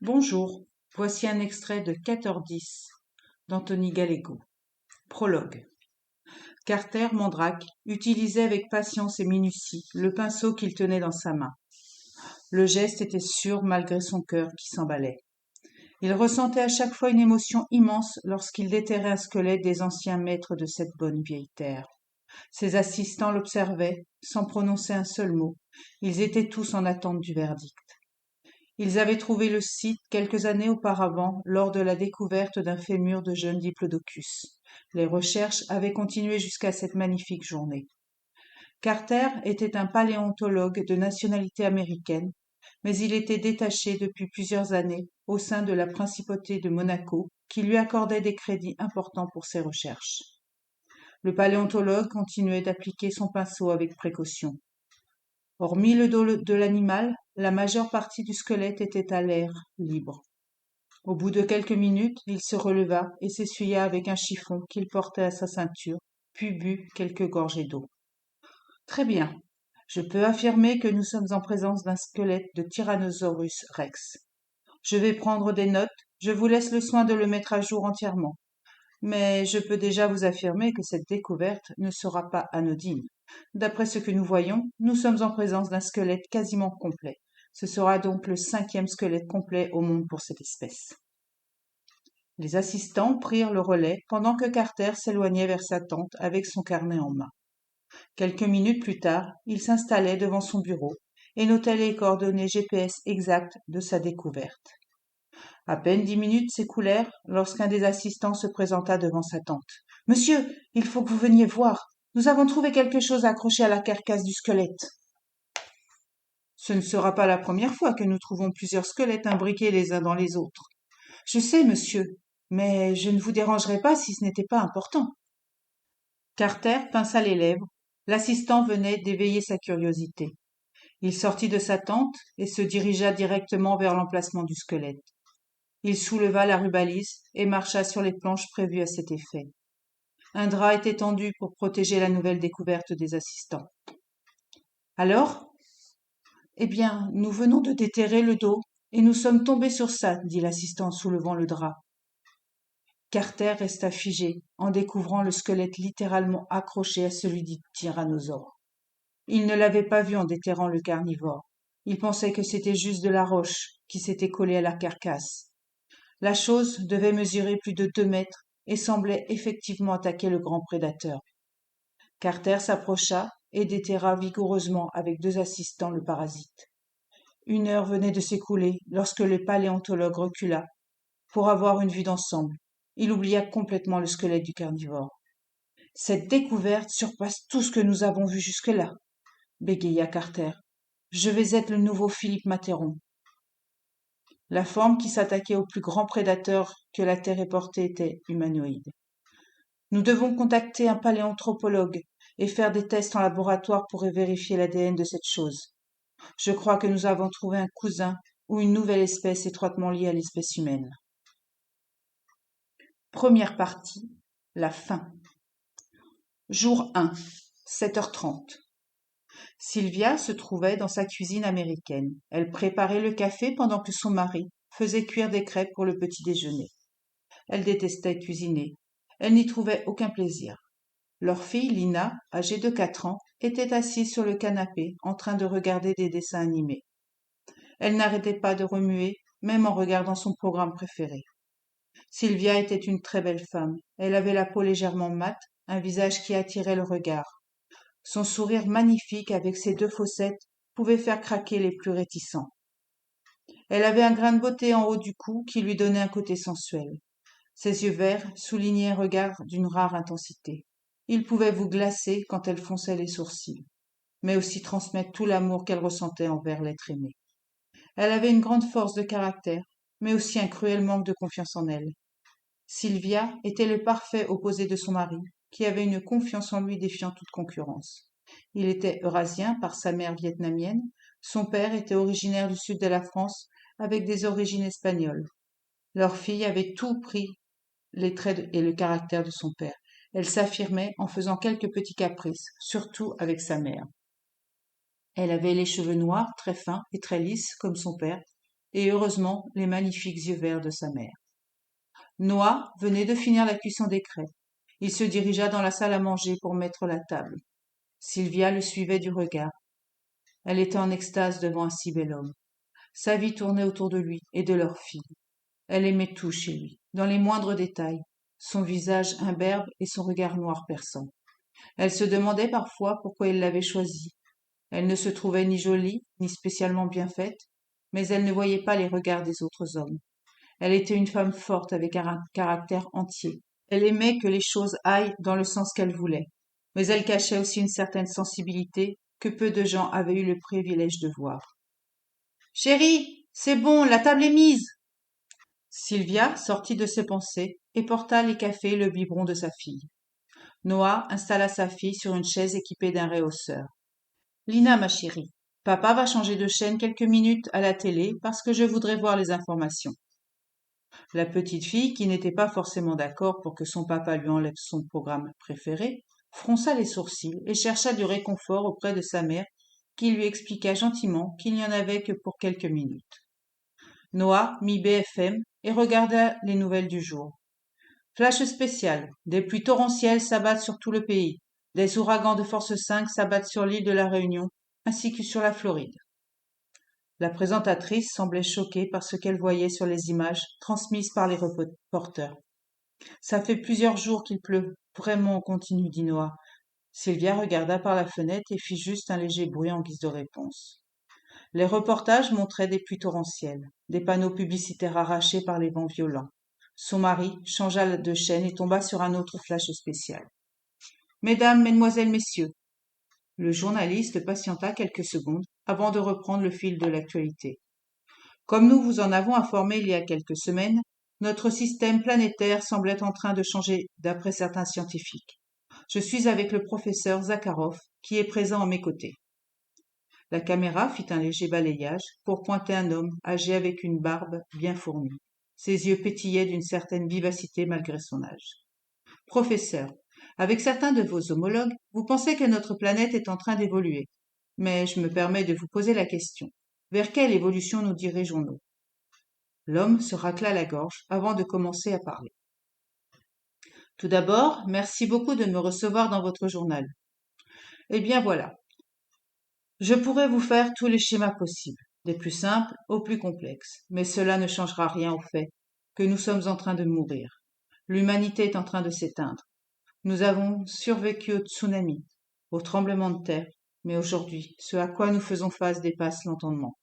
Bonjour, voici un extrait de 14-10 d'Anthony Gallego. Prologue. Carter Mandrake utilisait avec patience et minutie le pinceau qu'il tenait dans sa main. Le geste était sûr malgré son cœur qui s'emballait. Il ressentait à chaque fois une émotion immense lorsqu'il déterrait un squelette des anciens maîtres de cette bonne vieille terre. Ses assistants l'observaient, sans prononcer un seul mot. Ils étaient tous en attente du verdict. Ils avaient trouvé le site quelques années auparavant lors de la découverte d'un fémur de jeune diplodocus. Les recherches avaient continué jusqu'à cette magnifique journée. Carter était un paléontologue de nationalité américaine, mais il était détaché depuis plusieurs années au sein de la principauté de Monaco, qui lui accordait des crédits importants pour ses recherches. Le paléontologue continuait d'appliquer son pinceau avec précaution. Hormis le dos de l'animal, la majeure partie du squelette était à l'air libre. Au bout de quelques minutes, il se releva et s'essuya avec un chiffon qu'il portait à sa ceinture, puis but quelques gorgées d'eau. Très bien. Je peux affirmer que nous sommes en présence d'un squelette de Tyrannosaurus rex. Je vais prendre des notes, je vous laisse le soin de le mettre à jour entièrement. Mais je peux déjà vous affirmer que cette découverte ne sera pas anodine. D'après ce que nous voyons, nous sommes en présence d'un squelette quasiment complet. Ce sera donc le 5e squelette complet au monde pour cette espèce. Les assistants prirent le relais pendant que Carter s'éloignait vers sa tente avec son carnet en main. Quelques minutes plus tard, il s'installait devant son bureau et notait les coordonnées GPS exactes de sa découverte. À peine 10 minutes s'écoulèrent lorsqu'un des assistants se présenta devant sa tante. « Monsieur, il faut que vous veniez voir. Nous avons trouvé quelque chose accroché à la carcasse du squelette. » Ce ne sera pas la première fois que nous trouvons plusieurs squelettes imbriqués les uns dans les autres. Je sais, monsieur, mais je ne vous dérangerai pas si ce n'était pas important. Carter pinça les lèvres. L'assistant venait d'éveiller sa curiosité. Il sortit de sa tente et se dirigea directement vers l'emplacement du squelette. Il souleva la rubalise et marcha sur les planches prévues à cet effet. Un drap était tendu pour protéger la nouvelle découverte des assistants. Alors ? Eh bien, nous venons de déterrer le dos et nous sommes tombés sur ça, dit l'assistant en soulevant le drap. Carter resta figé en découvrant le squelette littéralement accroché à celui du tyrannosaure. Il ne l'avait pas vu en déterrant le carnivore. Il pensait que c'était juste de la roche qui s'était collée à la carcasse. La chose devait mesurer plus de 2 mètres et semblait effectivement attaquer le grand prédateur. Carter s'approcha et déterra vigoureusement avec 2 assistants le parasite. 1 heure venait de s'écouler lorsque le paléontologue recula pour avoir une vue d'ensemble. Il oublia complètement le squelette du carnivore. « Cette découverte surpasse tout ce que nous avons vu jusque-là, » bégaya Carter. « Je vais être le nouveau Philippe Matheron. » La forme qui s'attaquait au plus grand prédateur que la Terre ait porté était humanoïde. « Nous devons contacter un paléanthropologue et faire des tests en laboratoire pour vérifier l'ADN de cette chose. Je crois que nous avons trouvé un cousin ou une nouvelle espèce étroitement liée à l'espèce humaine. » Première partie, la fin. Jour 1, 7h30. Sylvia se trouvait dans sa cuisine américaine. Elle préparait le café pendant que son mari faisait cuire des crêpes pour le petit déjeuner. Elle détestait cuisiner. Elle n'y trouvait aucun plaisir. Leur fille, Lina, âgée de 4 ans, était assise sur le canapé en train de regarder des dessins animés. Elle n'arrêtait pas de remuer, même en regardant son programme préféré. Sylvia était une très belle femme. Elle avait la peau légèrement mate, un visage qui attirait le regard. Son sourire magnifique avec ses 2 fossettes pouvait faire craquer les plus réticents. Elle avait un grain de beauté en haut du cou qui lui donnait un côté sensuel. Ses yeux verts soulignaient un regard d'une rare intensité. Ils pouvaient vous glacer quand elle fonçait les sourcils, mais aussi transmettre tout l'amour qu'elle ressentait envers l'être aimé. Elle avait une grande force de caractère, mais aussi un cruel manque de confiance en elle. Sylvia était le parfait opposé de son mari, qui avait une confiance en lui défiant toute concurrence. Il était eurasien par sa mère vietnamienne, son père était originaire du sud de la France avec des origines espagnoles. Leur fille avait tout pris les traits et le caractère de son père. Elle s'affirmait en faisant quelques petits caprices, surtout avec sa mère. Elle avait les cheveux noirs, très fins et très lisses, comme son père, et heureusement les magnifiques yeux verts de sa mère. Noah venait de finir la cuisson des crêpes. Il se dirigea dans la salle à manger pour mettre la table. Sylvia le suivait du regard. Elle était en extase devant un si bel homme. Sa vie tournait autour de lui et de leur fille. Elle aimait tout chez lui, dans les moindres détails, son visage imberbe et son regard noir perçant. Elle se demandait parfois pourquoi il l'avait choisie. Elle ne se trouvait ni jolie, ni spécialement bien faite, mais elle ne voyait pas les regards des autres hommes. Elle était une femme forte avec un caractère entier. Elle aimait que les choses aillent dans le sens qu'elle voulait, mais elle cachait aussi une certaine sensibilité que peu de gens avaient eu le privilège de voir. Chérie, c'est bon, la table est mise. Sylvia sortit de ses pensées et porta les cafés et le biberon de sa fille. Noah installa sa fille sur une chaise équipée d'un rehausseur. Lina, ma chérie, papa va changer de chaîne quelques minutes à la télé parce que je voudrais voir les informations. La petite fille, qui n'était pas forcément d'accord pour que son papa lui enlève son programme préféré, fronça les sourcils et chercha du réconfort auprès de sa mère, qui lui expliqua gentiment qu'il n'y en avait que pour quelques minutes. Noah mit BFM et regarda les nouvelles du jour. Flash spécial. Des pluies torrentielles s'abattent sur tout le pays. Des ouragans de force 5 s'abattent sur l'île de la Réunion, ainsi que sur la Floride. La présentatrice semblait choquée par ce qu'elle voyait sur les images transmises par les reporters. Ça fait plusieurs jours qu'il pleut, vraiment, continue dit Noah. Sylvia regarda par la fenêtre et fit juste un léger bruit en guise de réponse. Les reportages montraient des pluies torrentielles, des panneaux publicitaires arrachés par les vents violents. Son mari changea de chaîne et tomba sur un autre flash spécial. Mesdames, mesdemoiselles, messieurs. Le journaliste patienta quelques secondes avant de reprendre le fil de l'actualité. Comme nous vous en avons informé il y a quelques semaines, notre système planétaire semble être en train de changer d'après certains scientifiques. Je suis avec le professeur Zakharov, qui est présent à mes côtés. La caméra fit un léger balayage pour pointer un homme âgé avec une barbe bien fournie. Ses yeux pétillaient d'une certaine vivacité malgré son âge. Professeur, avec certains de vos homologues, vous pensez que notre planète est en train d'évoluer. Mais je me permets de vous poser la question. Vers quelle évolution nous dirigeons-nous? L'homme se racla la gorge avant de commencer à parler. Tout d'abord, merci beaucoup de me recevoir dans votre journal. Eh bien voilà, je pourrais vous faire tous les schémas possibles, des plus simples aux plus complexes, mais cela ne changera rien au fait que nous sommes en train de mourir. L'humanité est en train de s'éteindre. Nous avons survécu au tsunami, au tremblement de terre, mais aujourd'hui, ce à quoi nous faisons face dépasse l'entendement.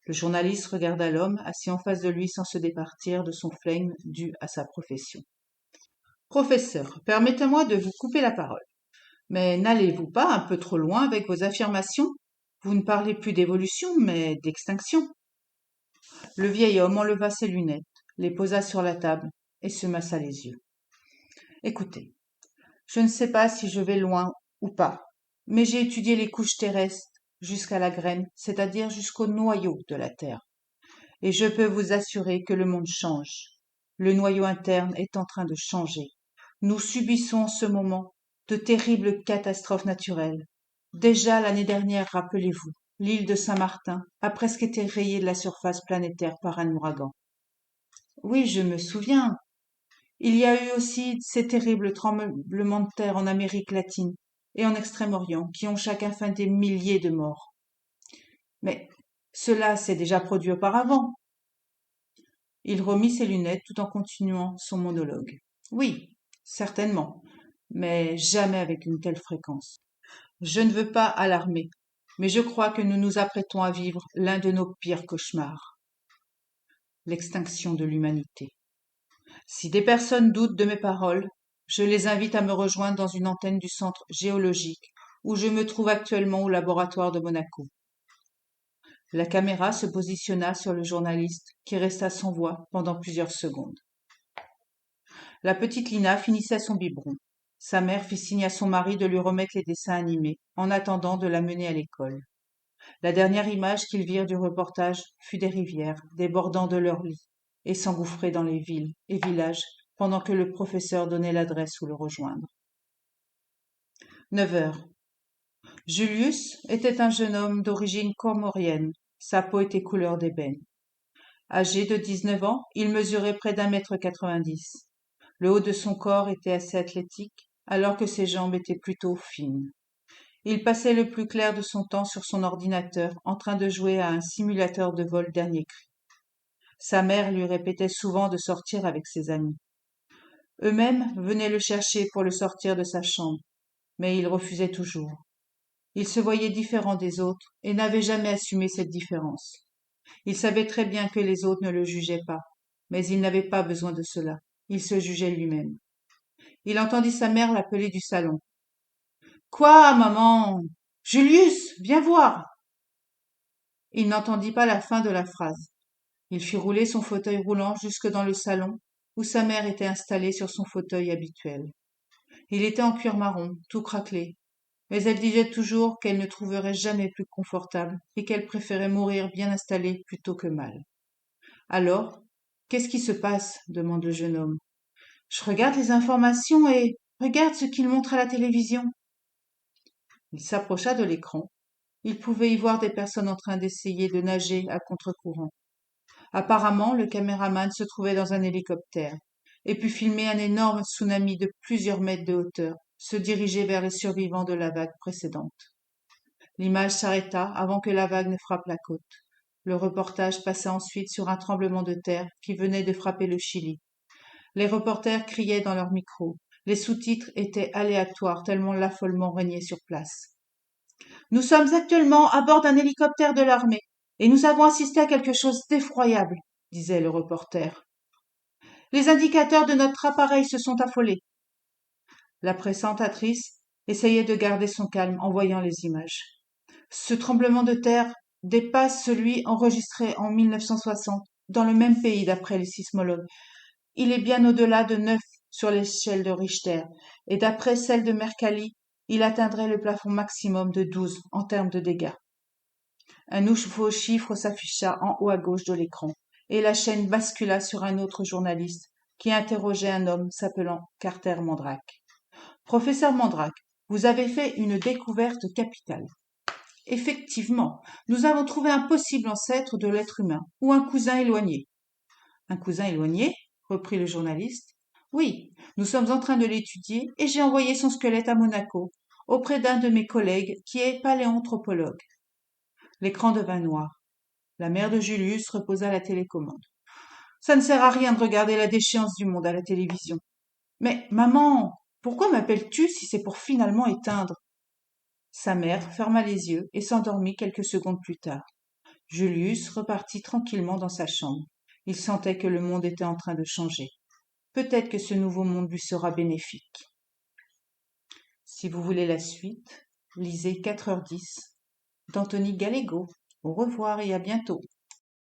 Le journaliste regarda l'homme assis en face de lui sans se départir de son flegme dû à sa profession. Professeur, permettez-moi de vous couper la parole. Mais n'allez-vous pas un peu trop loin avec vos affirmations? Vous ne parlez plus d'évolution, mais d'extinction. Le vieil homme enleva ses lunettes, les posa sur la table et se massa les yeux. Écoutez, je ne sais pas si je vais loin ou pas, mais j'ai étudié les couches terrestres jusqu'à la graine, c'est-à-dire jusqu'au noyau de la Terre. Et je peux vous assurer que le monde change. Le noyau interne est en train de changer. Nous subissons en ce moment de terribles catastrophes naturelles. Déjà l'année dernière, rappelez-vous, l'île de Saint-Martin a presque été rayée de la surface planétaire par un ouragan. Oui, je me souviens. Il y a eu aussi ces terribles tremblements de terre en Amérique latine et en Extrême-Orient qui ont chacun fait des milliers de morts. Mais cela s'est déjà produit auparavant. Il remit ses lunettes tout en continuant son monologue. Oui, certainement, mais jamais avec une telle fréquence. Je ne veux pas alarmer, mais je crois que nous nous apprêtons à vivre l'un de nos pires cauchemars. L'extinction de l'humanité. Si des personnes doutent de mes paroles, je les invite à me rejoindre dans une antenne du centre géologique où je me trouve actuellement au laboratoire de Monaco. La caméra se positionna sur le journaliste qui resta sans voix pendant plusieurs secondes. La petite Lina finissait son biberon. Sa mère fit signe à son mari de lui remettre les dessins animés en attendant de la mener à l'école. La dernière image qu'ils virent du reportage fut des rivières débordant de leurs lits et s'engouffrer dans les villes et villages pendant que le professeur donnait l'adresse où le rejoindre. 9 heures. Julius était un jeune homme d'origine comorienne, Sa peau était couleur d'ébène. Âgé de 19 ans, il mesurait près d'1,90 m. Le haut de son corps était assez athlétique, alors que ses jambes étaient plutôt fines. Il passait le plus clair de son temps sur son ordinateur, en train de jouer à un simulateur de vol dernier cri. Sa mère lui répétait souvent de sortir avec ses amis. Eux-mêmes venaient le chercher pour le sortir de sa chambre, mais il refusait toujours. Il se voyait différent des autres et n'avait jamais assumé cette différence. Il savait très bien que les autres ne le jugeaient pas, mais il n'avait pas besoin de cela. Il se jugeait lui-même. Il entendit sa mère l'appeler du salon. « Quoi, maman? Julius, viens voir !» Il n'entendit pas la fin de la phrase. Il fit rouler son fauteuil roulant jusque dans le salon, où sa mère était installée sur son fauteuil habituel. Il était en cuir marron, tout craquelé, mais elle disait toujours qu'elle ne trouverait jamais plus confortable et qu'elle préférait mourir bien installée plutôt que mal. « Alors, qu'est-ce qui se passe ?» demande le jeune homme. « Je regarde les informations et regarde ce qu'il montre à la télévision. » Il s'approcha de l'écran. Il pouvait y voir des personnes en train d'essayer de nager à contre-courant. Apparemment, le caméraman se trouvait dans un hélicoptère et put filmer un énorme tsunami de plusieurs mètres de hauteur se diriger vers les survivants de la vague précédente. L'image s'arrêta avant que la vague ne frappe la côte. Le reportage passa ensuite sur un tremblement de terre qui venait de frapper le Chili. Les reporters criaient dans leurs micros. Les sous-titres étaient aléatoires tellement l'affolement régnait sur place. « Nous sommes actuellement à bord d'un hélicoptère de l'armée et nous avons assisté à quelque chose d'effroyable, » disait le reporter. « Les indicateurs de notre appareil se sont affolés. » La présentatrice essayait de garder son calme en voyant les images. Ce tremblement de terre dépasse celui enregistré en 1960 dans le même pays d'après les sismologues. Il est bien au-delà de 9 sur l'échelle de Richter et d'après celle de Mercalli, il atteindrait le plafond maximum de 12 en termes de dégâts. Un nouveau chiffre s'afficha en haut à gauche de l'écran et la chaîne bascula sur un autre journaliste qui interrogeait un homme s'appelant Carter Mandrake. « Professeur Mandrake, vous avez fait une découverte capitale. Effectivement, nous avons trouvé un possible ancêtre de l'être humain, ou un cousin éloigné. » « Un cousin éloigné ?» reprit le journaliste. « Oui, nous sommes en train de l'étudier et j'ai envoyé son squelette à Monaco, auprès d'un de mes collègues qui est paléanthropologue. » L'écran devint noir. La mère de Julius reposa la télécommande. « Ça ne sert à rien de regarder la déchéance du monde à la télévision. »« Mais, maman, pourquoi m'appelles-tu si c'est pour finalement éteindre ?» Sa mère ferma les yeux et s'endormit quelques secondes plus tard. Julius repartit tranquillement dans sa chambre. Il sentait que le monde était en train de changer. Peut-être que ce nouveau monde lui sera bénéfique. Si vous voulez la suite, lisez 4h10 d'Anthony Gallego. Au revoir et à bientôt.